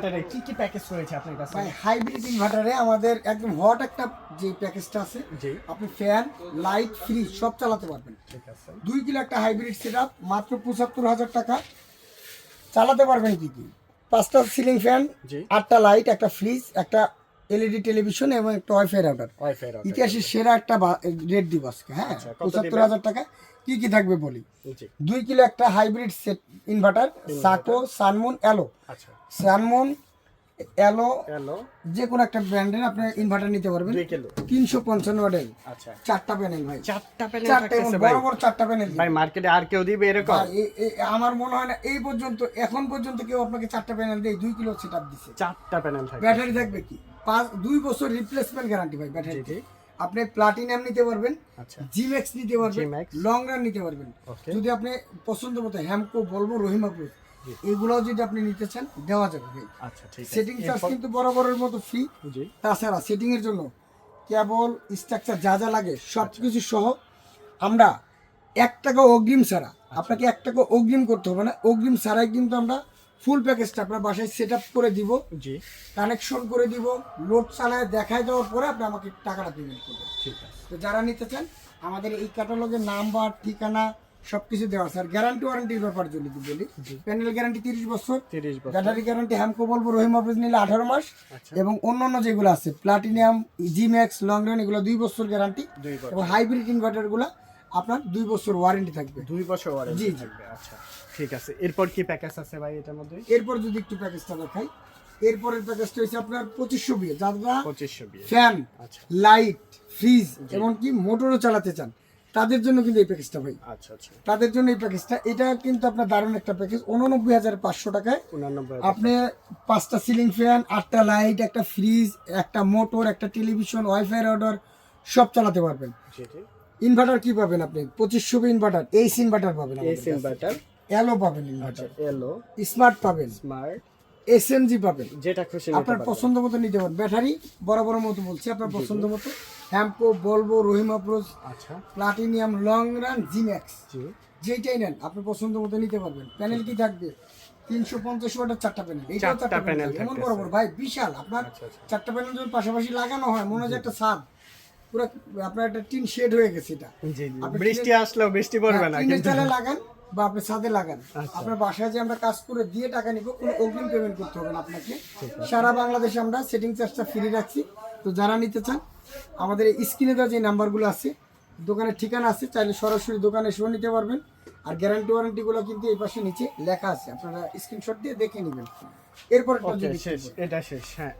ইনভার্টারে কি কি প্যাকেজ রয়েছে আপনার কাছে? ভাই হাইব্রিড ইনভার্টারে আমাদের একদম হট একটা যে প্যাকেজটা আছে, জি। আপনি ফ্যান, লাইট, ফ্রিজ সব চালাতে পারবেন। ঠিক আছে। 2 কিলো একটা হাইব্রিড সেটআপ মাত্র 75,000 টাকা। চালাতে পারবেন কি কি? 5টা সিলিং ফ্যান, জি। 8টা লাইট, একটা ফ্রিজ, একটা এলইডি টেলিভিশন এবং একটা ওয়াইফাই রাউটার। Wifi router. ইতিহাসের সেরা একটা রেট দিব আজকে। হ্যাঁ, আচ্ছা, কত দিবেন? 75,000 টাকা। কি কি থাকবে বলি। জি। 2 কিলো একটা হাইব্রিড সেট ইনভার্টার, সাকো, সানমুন, অ্যালো। আচ্ছা। সানমুন, অ্যালো, হ্যালো যে কোনো একটা ব্র্যান্ডের আপনি ইনভার্টার নিতে পারবেন। 2 কিলো। 355 ওয়াটের। আচ্ছা। 4টা প্যানেল ভাই। 4টা প্যানেল 4টা থাকতেছে ভাই। বড় বড় 4টা প্যানেল। ভাই মার্কেটে আর কেউ দিবে এরকম? ভাই, আমার মনে হয় না এই পর্যন্ত, এখন পর্যন্ত কেউ আপনাকে 4টা প্যানেল দিয়ে 2 কিলো সেটআপ দিছে। 4টা প্যানেল থাকে। ব্যাটারি থাকবে কি 2 বছর রিপ্লেসমেন্ট গ্যারান্টি ভাই ব্যাটারি। জি। আপনি প্লাটিনাম নিতে পারবেন, আচ্ছা। জিম্যাক্স নিতে পারবেন, জিম্যাক্স। লং রান নিতে পারবেন। ওকে। যদি আপনি পছন্দ মতো হ্যামকো, বলবো, রহিমা প্লুস এগুলোও যদি আপনি নিতে চান দেওয়া যাবে ভাই। আচ্ছা ঠিক আছে। সেটিং চার্জ কিন্তু বরাবরের মতো ফ্রি। জি। তাছাড়া সেটিং এর জন্য কেবল স্ট্রাকচার যা যা লাগে সব কিছু সহ আমরা 1 টাকা অগ্রিম ছাড়া, আপনাকে 1 টাকা অগ্রিম করতে হবে না। অগ্রিম ছাড়াই কিন্তু আমরা ফুল প্যাকেজটা আপনার বাসায় সেট আপ করে দিব, জি। কানেকশন করে দিব, লোড চালায় দেখায় দেওয়ার পরে আপনি আমাকে টাকাটা পেমেন্ট করবেন। ঠিক আছে। তো যারা নিতে চান আমাদের এই ক্যাটালগের নাম্বার, ঠিকানা সবকিছু দেওয়া আছে। আর গ্যারান্টি ওয়ারেন্টির ব্যাপার যদি বলি, প্যানেল গ্যারান্টি 30 বছর, 30 বছর। ব্যাটারি গ্যারান্টি হ্যামকো, বলবো, রহিমা প্লুস নিলে 18 মাস। আচ্ছা। এবং অন্যান্য যেগুলো আছে প্লাটিনাম, জিম্যাক্স, লং রান এগুলো 2 বছর গ্যারান্টি। 2 বছর। এবং হাইব্রিড ইনভার্টারগুলো আপনার 2 বছর ওয়ারেন্টি থাকবে। 2 বছর জি, ওয়ারেন্টি জি। থাকবে। আচ্ছা ঠিক আছে। এরপর কি প্যাকেজ আছে ভাই এটার মধ্যে? এরপর যদি একটু প্যাকেজটা দেখাই, এরপরের প্যাকেজটা হচ্ছে আপনার 2500 বিয়ে, যারা 2500 বিয়ে। ফ্যান, আচ্ছা। লাইট, ফ্রিজ এমনকি মোটরও চালাতে চান তাদের জন্য কিন্তু এই প্যাকেজটা ভাই। আচ্ছা আচ্ছা। তাদের জন্য এই প্যাকেজটা, এটা কিন্তু আপনার দারুণ একটা প্যাকেজ। 89,500 টাকায় 89 আপনি 5টা সিলিং ফ্যান, 8টা লাইট, একটা ফ্রিজ, একটা মোটর, একটা টেলিভিশন, ওয়াইফাই রাউটার সব চালাতে পারবেন। জি জি। ইনভার্টার কি পাবেন আপনি? 2500 ইনভার্টার, এইচ ইনভার্টার পাবেন, এস ইনভার্টার। এলো পাবেন, আচ্ছা। ইনভার্টার এলো স্মার্ট পাবেন, স্মার্ট এসএমজি পাবেন। যেটা খুশি নিতে আপনার পারবেন। পছন্দ মতো নিতে পারেন। ব্যাটারি বরাবর মতো বলছি, আপনার পছন্দ মতো হ্যামকো, বলবো, রহিমা প্লুস, আচ্ছা। প্লাটিনিয়াম, লং রান, জিম্যাক্স জি। যেইটাই নেন আপনি পছন্দ মতো নিতে পারবেন। প্যানেল কি থাকবে? 350 ওয়াটের 4টা প্যানেল। এইটাও 4টা 4টা প্যানেল প্যানেল এমন থাকতেছে। বরাবর ভাই বিশাল। আপনার আচ্ছা, আচ্ছা। 4টা প্যানেল যদি পাশাপাশি লাগানো হয় মনে হয় যে একটা ছাদ, পুরো আপনার একটা টিন শেড হয়ে গেছে এটা। জি জি। আপনি বৃষ্টি আসলেও বৃষ্টি পড়বে না টিনের কিন্তু। চালে লাগান বা আপনি ছাদে লাগান, আচ্ছা। আপনার বাসায় যে আমরা কাজ করে দিয়ে টাকা নিব, কোনো অগ্রিম পেমেন্ট করতে হবে না আপনাকে। সারা বাংলাদেশে আমরা সেটিং চার্জটা ফ্রি রাখছি। তো যারা নিতে চান আমাদের এই স্ক্রিনে দেওয়া যে নাম্বারগুলো আছে, দোকানের ঠিকানা আছে, চাইলে সরাসরি দোকানে এসেও নিতে পারবেন। আর গ্যারান্টি ওয়ারেন্টিগুলো কিন্তু এই পাশে নিচে লেখা আছে, আপনারা স্ক্রিনশট দিয়ে দেখে নেবেন। এরপর ওকে শেষ। এটা শেষ। হ্যাঁ।